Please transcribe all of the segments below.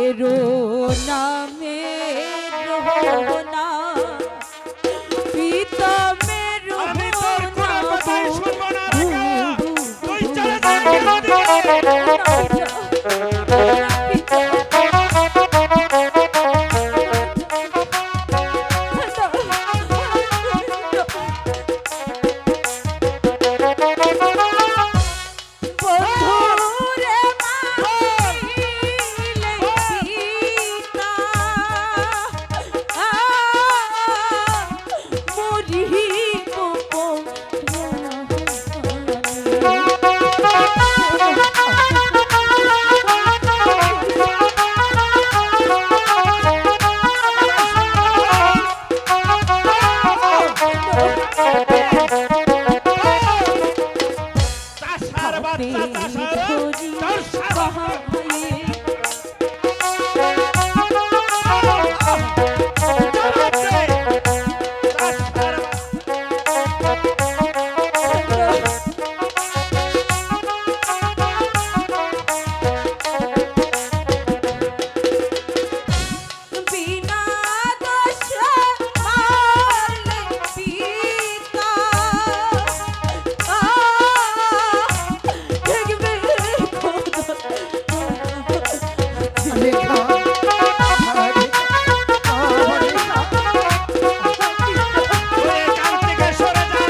এরো নামে রহনা পিতা মেরো আমি তোর কোনো কথাই শুনবো না রাখা তুই চলে যা এখান থেকে সরে যা তো বলছি রাখা ভালো চেষ্টা এখান থেকে সরে যা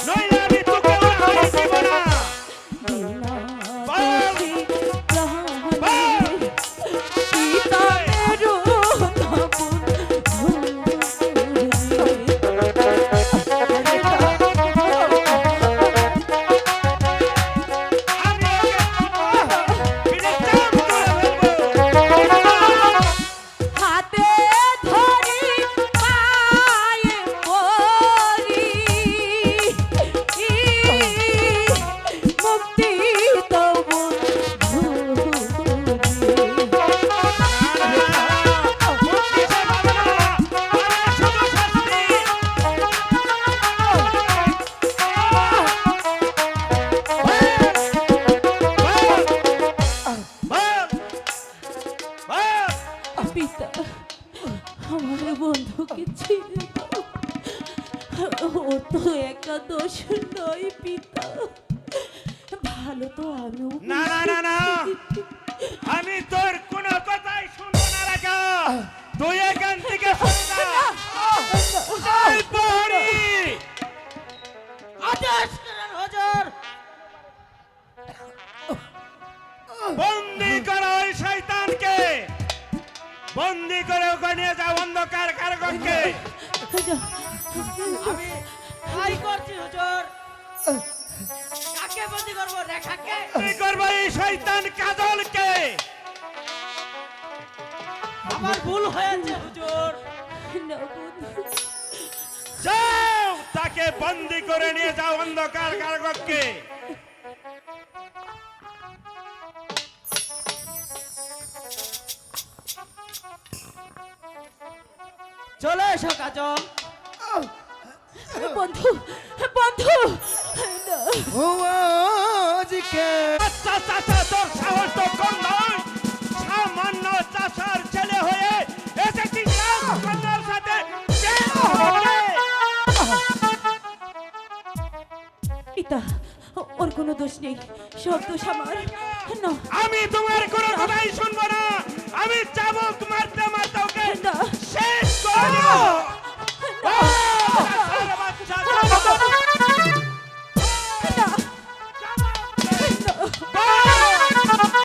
নইলে আমি তোকে ওরা হয়ে দিব না আমি ওকে ফিরে চাপ করে ফেলবো হাতে ধরি পায়ে পরি মুক্তি তবু পিতা আমার বন্ধুকে ছেড়ে দাও ও তো একা দোষ নয় পিতা ভালো তো আমিও না না না না আমি তোর কোনো কথাই শুনবো না রাখা তুই এখান থেকে সরে যা এই প্রহরী আদেশ করেন হুজুর। বন্দি করো ওই শয়তানকে বন্দি করে ওকে নিয়ে যাও অন্ধকার কারাগারকে আমি তাই করছি হুজুর। কাকে বন্দি করবো? রেখাকে? কি করবো এই শয়তান কাজলকে আমার ভুল হয়েছে হুজুর। না বন্ধু যাও তাকে বন্দি করে নিয়ে যাও অন্ধকার কারাগারকে চলে এসো কাজল। বন্ধু বন্ধু না আচ্ছা চাচা তোর সাহস তো কম নয় সামান্য চাচার ছেলে হয়ে এসেছিস কন্যার সাথে পিতা ওর কোনো দোষ নেই সব দোষ আমার না আমি তোমার কোনো কথাই শুনবো